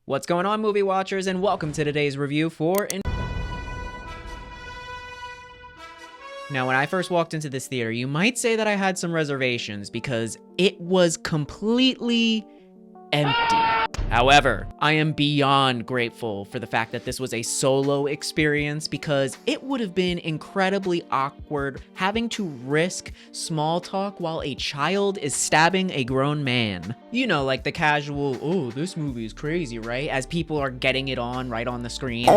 What's going on, movie watchers, and welcome to today's review for Now, when I first walked into this theater, you might say that I had some reservations because it was completely empty. However, I am beyond grateful for the fact that this was a solo experience because it would have been incredibly awkward having to risk small talk while a child is stabbing a grown man. You know, like the casual, oh, this movie is crazy, right? As people are getting it on right on the screen.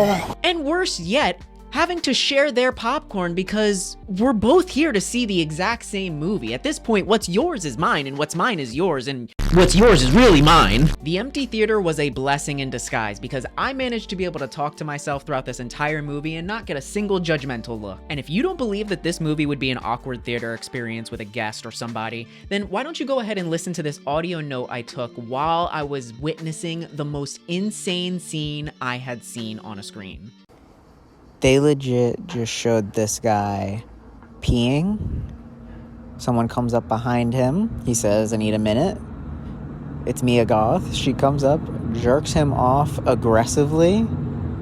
And worse yet, having to share their popcorn because we're both here to see the exact same movie. At this point, what's yours is mine, and what's mine is yours, and what's yours is really mine. The empty theater was a blessing in disguise because I managed to be able to talk to myself throughout this entire movie and not get a single judgmental look. And if you don't believe that this movie would be an awkward theater experience with a guest or somebody, then why don't you go ahead and listen to this audio note I took while I was witnessing the most insane scene I had seen on a screen. They legit just showed this guy peeing. Someone comes up behind him. He says, I need a minute. It's Mia Goth. She comes up, jerks him off aggressively,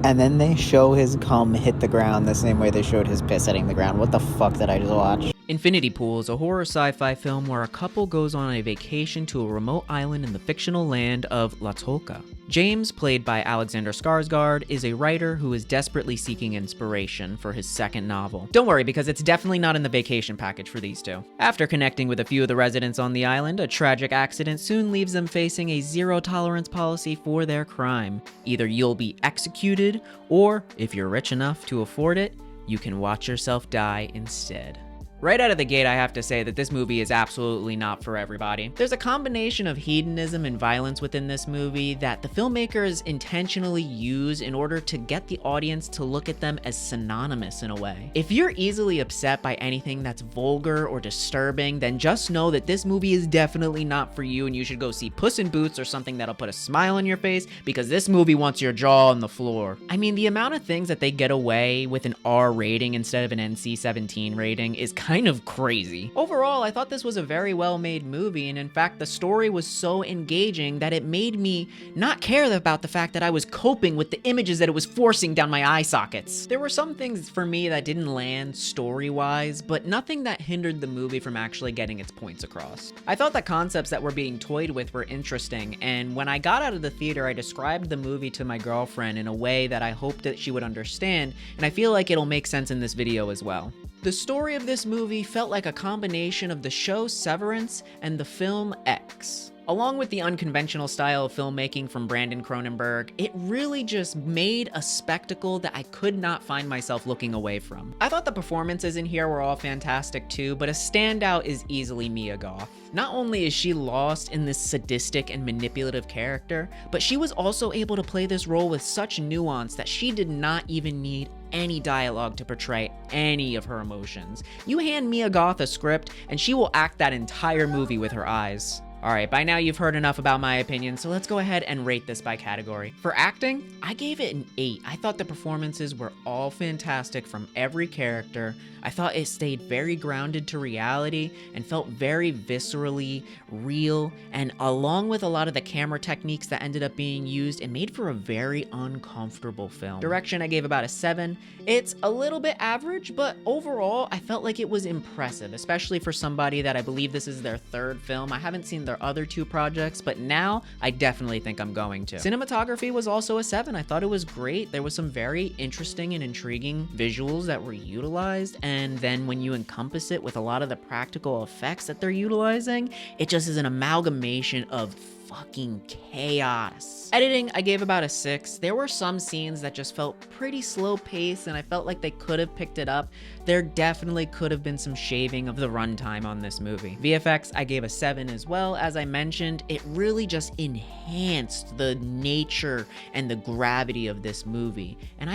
and then they show his cum hit the ground the same way they showed his piss hitting the ground. What the fuck did I just watch? Infinity Pool is a horror sci-fi film where a couple goes on a vacation to a remote island in the fictional land of Latolka. James, played by Alexander Skarsgård, is a writer who is desperately seeking inspiration for his second novel. Don't worry, because it's definitely not in the vacation package for these two. After connecting with a few of the residents on the island, a tragic accident soon leaves them facing a zero-tolerance policy for their crime. Either you'll be executed, or, if you're rich enough to afford it, you can watch yourself die instead. Right out of the gate, I have to say that this movie is absolutely not for everybody. There's a combination of hedonism and violence within this movie that the filmmakers intentionally use in order to get the audience to look at them as synonymous in a way. If you're easily upset by anything that's vulgar or disturbing, then just know that this movie is definitely not for you and you should go see Puss in Boots or something that'll put a smile on your face because this movie wants your jaw on the floor. I mean, the amount of things that they get away with an R rating instead of an NC-17 rating is kind of crazy. Overall, I thought this was a very well-made movie, and in fact, the story was so engaging that it made me not care about the fact that I was coping with the images that it was forcing down my eye sockets. There were some things for me that didn't land story-wise, but nothing that hindered the movie from actually getting its points across. I thought the concepts that were being toyed with were interesting, and when I got out of the theater, I described the movie to my girlfriend in a way that I hoped that she would understand, and I feel like it'll make sense in this video as well. The story of this movie felt like a combination of the show Severance and the film X. Along with the unconventional style of filmmaking from Brandon Cronenberg, it really just made a spectacle that I could not find myself looking away from. I thought the performances in here were all fantastic too, but a standout is easily Mia Goth. Not only is she lost in this sadistic and manipulative character, but she was also able to play this role with such nuance that she did not even need any dialogue to portray any of her emotions. You hand Mia Goth a script, and she will act that entire movie with her eyes. Alright, by now you've heard enough about my opinion, so let's go ahead and rate this by category. For acting, I gave it an 8. I thought the performances were all fantastic from every character. I thought it stayed very grounded to reality and felt very viscerally real, and along with a lot of the camera techniques that ended up being used, it made for a very uncomfortable film. Direction, I gave about a 7. It's a little bit average, but overall, I felt like it was impressive, especially for somebody that I believe this is their third film. I haven't seen their other two projects, but now I definitely think I'm going to. Cinematography was also a 7. I thought it was great. There was some very interesting and intriguing visuals that were utilized, and then when you encompass it with a lot of the practical effects that they're utilizing, it just is an amalgamation of fucking chaos. Editing, I gave about a 6. There were some scenes that just felt pretty slow paced and I felt like they could have picked it up. There definitely could have been some shaving of the runtime on this movie. VFX, I gave a 7 as well. As I mentioned, it really just enhanced the nature and the gravity of this movie. And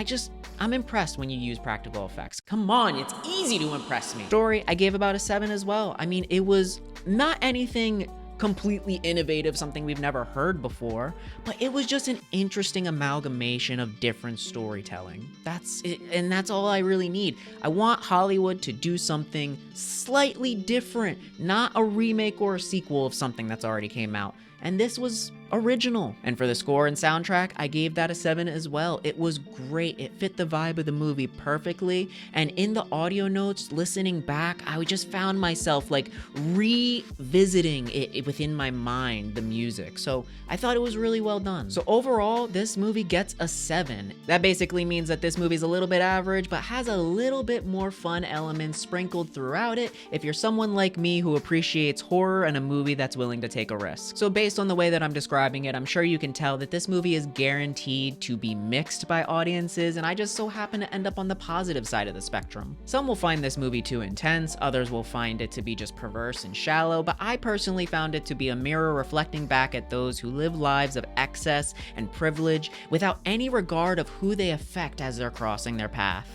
I'm impressed when you use practical effects. Come on, it's easy to impress me. Story, I gave about a 7 as well. I mean, it was not anything completely innovative, something we've never heard before, but it was just an interesting amalgamation of different storytelling. That's it, and that's all I really need. I want Hollywood to do something slightly different, not a remake or a sequel of something that's already came out. And this was original. And for the score and soundtrack, I gave that a 7 as well. It was great. It fit the vibe of the movie perfectly. And in the audio notes, listening back, I just found myself like revisiting it within my mind, the music. So I thought it was really well done. So overall, this movie gets a 7. That basically means that this movie's a little bit average, but has a little bit more fun elements sprinkled throughout it if you're someone like me who appreciates horror and a movie that's willing to take a risk. So based on the way that I'm describing it, I'm sure you can tell that this movie is guaranteed to be mixed by audiences, and I just so happen to end up on the positive side of the spectrum. Some will find this movie too intense, others will find it to be just perverse and shallow, but I personally found it to be a mirror reflecting back at those who live lives of excess and privilege without any regard of who they affect as they're crossing their path.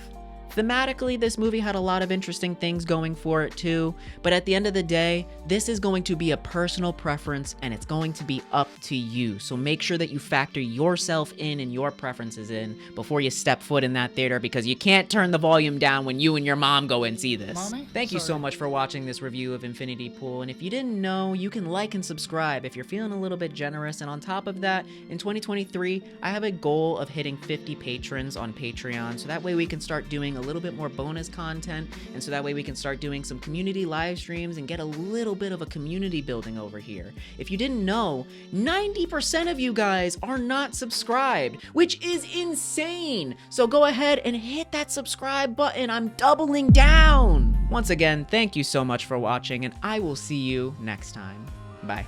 Thematically, this movie had a lot of interesting things going for it too, but at the end of the day, this is going to be a personal preference and it's going to be up to you. So make sure that you factor yourself in and your preferences in before you step foot in that theater, because you can't turn the volume down when you and your mom go and see this. Mommy? Thank you so Sorry. much for watching this review of Infinity Pool, and if you didn't know, you can like and subscribe if you're feeling a little bit generous. And on top of that, in 2023, I have a goal of hitting 50 patrons on Patreon, so that way we can start doing a little bit more bonus content, and so that way we can start doing some community live streams and get a little bit of a community building over here. If you didn't know, 90% of you guys are not subscribed, which is insane. So go ahead and hit that subscribe button. I'm doubling down. Once again, thank you so much for watching, and I will see you next time. Bye.